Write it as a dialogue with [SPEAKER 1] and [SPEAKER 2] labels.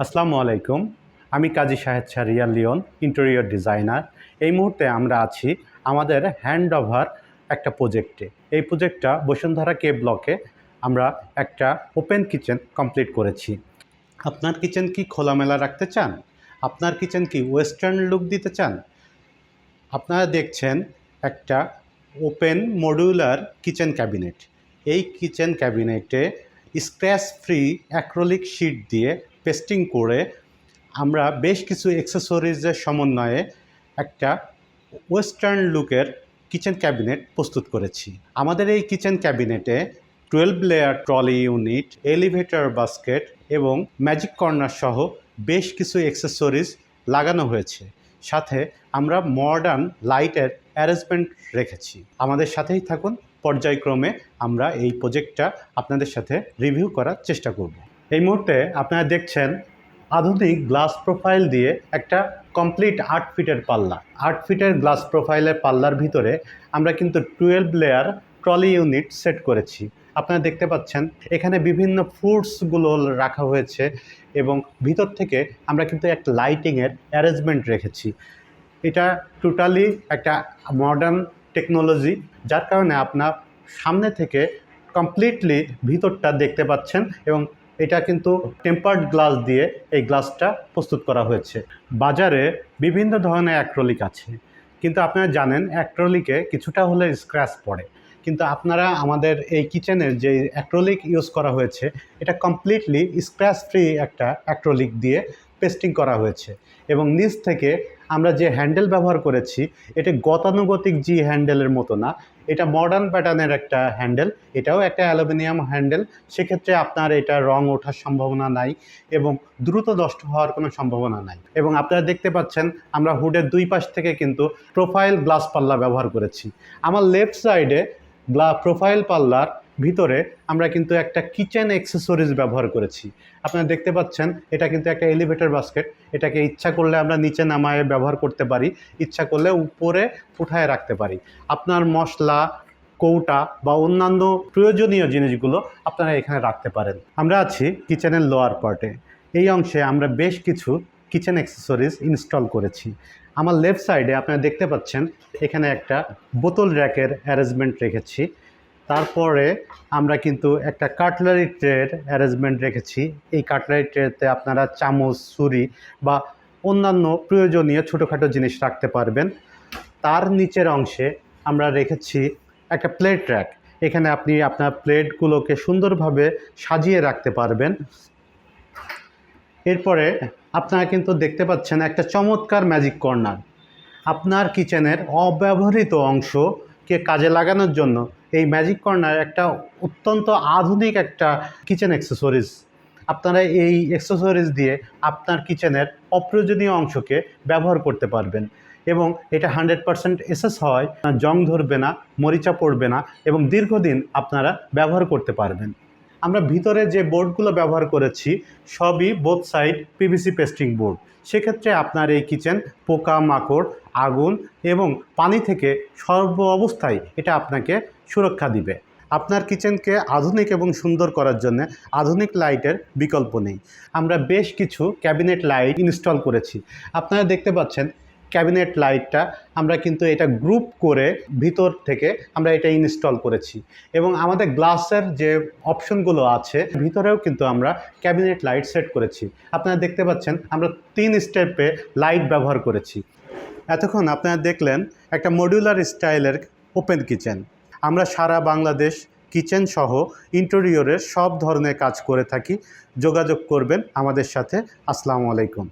[SPEAKER 1] আসসালামু আলাইকুম। আমি কাজী শাহেদ শাহরিয়ার লিওন, ইন্টেরিয়র ডিজাইনার। এই মুহূর্তে আমরা আছি আমাদের হ্যান্ডওভার একটা প্রজেক্টে। এই প্রজেক্টটা বসুন্ধরা কে ব্লকে আমরা একটা ওপেন কিচেন কমপ্লিট করেছি। আপনার কিচেন কি খোলামেলা রাখতে চান? আপনার কিচেন কি ওয়েস্টার্ন লুক দিতে চান? আপনারা দেখছেন একটা ওপেন মডিউলার কিচেন ক্যাবিনেট। এই কিচেন ক্যাবিনেটে স্ক্র্যাচ ফ্রি অ্যাক্রিলিক শিট দিয়ে পেস্টিং করে আমরা বেশ কিছু অ্যাক্সেসরিজের সমন্বয়ে একটা ওয়েস্টার্ন লুকের কিচেন ক্যাবিনেট প্রস্তুত করেছি। আমাদের এই কিচেন ক্যাবিনেটে 12 layer trolley unit, elevator basket এবং ম্যাজিক কর্নার সহ বেশ কিছু অ্যাক্সেসরিজ লাগানো হয়েছে। সাথে আমরা মডার্ন লাইটের অ্যারেঞ্জমেন্ট রেখেছি। আমাদের সাথেই থাকুন, পর্যায়ক্রমে আমরা এই প্রজেক্টটা আপনাদের সাথে রিভিউ করার চেষ্টা করব। এই মুহূর্তে আপনারা দেখছেন আধুনিক গ্লাস প্রোফাইল দিয়ে একটা কমপ্লিট 8 ফিটের পাল্লা। 8 ফিটের গ্লাস প্রোফাইলের পাল্লার ভিতরে আমরা কিন্তু 12 লেয়ার ট্রলি ইউনিট সেট করেছি। আপনারা দেখতে পাচ্ছেন এখানে বিভিন্ন ফুডসগুলো রাখা হয়েছে এবং ভিতর থেকে আমরা কিন্তু একটা লাইটিংয়ের অ্যারেঞ্জমেন্ট রেখেছি। এটা টোটালি একটা মডার্ন টেকনোলজি, যার কারণে আপনার সামনে থেকে কমপ্লিটলি ভিতরটা দেখতে পাচ্ছেন এবং এটা কিন্তু টেম্পার্ড গ্লাস দিয়ে এই গ্লাসটা প্রস্তুত করা হয়েছে। বাজারে বিভিন্ন ধরনের অ্যাক্রিলিক আছে, কিন্তু আপনারা জানেন অ্যাক্রিলিকে কিছুটা হলে স্ক্র্যাচ পড়ে, কিন্তু আপনারা আমাদের এই কিচেনের যে অ্যাক্রিলিক ইউজ করা হয়েছে এটা কমপ্লিটলি স্ক্র্যাচ ফ্রি একটা অ্যাক্রিলিক দিয়ে পেস্টিং করা হয়েছে। এবং নিচ থেকে আমরা যে হ্যান্ডেল ব্যবহার করেছি এটা গতানুগতিক জি হ্যান্ডেলের মতো না, এটা মডার্ন প্যাটার্নের একটা হ্যান্ডেল। এটাও একটা অ্যালুমিনিয়াম হ্যান্ডেল, সেক্ষেত্রে আপনার এটা রং ওঠার সম্ভাবনা নাই এবং দ্রুত নষ্ট হওয়ার কোনো সম্ভাবনা নাই। এবং আপনারা দেখতে পাচ্ছেন আমরা হুডের দুই পাশ থেকে কিন্তু প্রোফাইল গ্লাস পাল্লা ব্যবহার করেছি। আমার লেফট সাইডে প্রোফাইল পাল্লার ভিতরে আমরা কিন্তু একটা কিচেন অ্যাক্সেসরিজ ব্যবহার করেছি। আপনারা দেখতে পাচ্ছেন এটা কিন্তু একটা এলিভেটর বাস্কেট। এটাকে ইচ্ছা করলে আমরা নিচে নামায়ে ব্যবহার করতে পারি, ইচ্ছা করলে উপরে উঠায় রাখতে পারি। আপনার মশলা, কৌটা বা অন্যান্য প্রয়োজনীয় জিনিসগুলো আপনারা এখানে রাখতে পারেন। আমরা আছি কিচেনের লোয়ার পার্টে। এই অংশে আমরা বেশ কিছু কিচেন অ্যাক্সেসরিজ ইনস্টল করেছি। আমার লেফট সাইডে আপনারা দেখতে পাচ্ছেন এখানে একটা বোতল র্যাকের অ্যারেঞ্জমেন্ট রেখেছি। তারপরে আমরা কিন্তু একটা কাটলারি ট্রের অ্যারেঞ্জমেন্ট রেখেছি। এই কাটলারি ট্রেতে আপনারা চামচ, ছুরি বা অন্যান্য প্রয়োজনীয় ছোটোখাটো জিনিস রাখতে পারবেন। তার নিচের অংশে আমরা রেখেছি একটা প্লেট র্যাক। এখানে আপনি আপনার প্লেটগুলোকে সুন্দরভাবে সাজিয়ে রাখতে পারবেন। এরপরে আপনারা কিন্তু দেখতে পাচ্ছেন একটা চমৎকার ম্যাজিক কর্নার। আপনার কিচেনের অব্যবহৃত অংশকে কাজে লাগানোর জন্য এই ম্যাজিক কর্নার একটা অত্যন্ত আধুনিক একটা কিচেন অ্যাক্সেসরিজ। আপনারা এই অ্যাক্সেসরিজ দিয়ে আপনার কিচেনের অপ্রয়োজনীয় অংশকে ব্যবহার করতে পারবেন এবং এটা 100% এসএস হয়, জং ধরবে না, মরিচা পড়বে না এবং দীর্ঘদিন আপনারা ব্যবহার করতে পারবেন। আমরা ভিতরে যে বোর্ডগুলো ব্যবহার করেছি সবই both side PVC pasting board. সেক্ষেত্রে আপনার এই কিচেন পোকা মাকড়, আগুন এবং পানি থেকে সর্ব অবস্থায় এটা আপনাকে সুরক্ষা দিবে। আপনার কিচেনকে আধুনিক এবং সুন্দর করার জন্য আধুনিক লাইটের বিকল্প নেই। আমরা বেশ কিছু ক্যাবিনেট লাইট ইনস্টল করেছি। আপনারা দেখতে পাচ্ছেন ক্যাবিনেট লাইটটা আমরা কিন্তু এটা গ্রুপ করে ভিতর থেকে আমরা এটা ইনস্টল করেছি এবং আমাদের গ্লাসের যে অপশনগুলো আছে ভিতরেও কিন্তু আমরা ক্যাবিনেট লাইট সেট করেছি। আপনারা দেখতে পাচ্ছেন আমরা 3 স্টেপে লাইট ব্যবহার করেছি। এতক্ষণ আপনারা দেখলেন একটা মডিউলার স্টাইলের ওপেন কিচেন। আমরা সারা বাংলাদেশ কিচেন সহ ইন্টেরিয়রের সব ধরনের কাজ করে থাকি। যোগাযোগ করবেন আমাদের সাথে। আসসালামু আলাইকুম।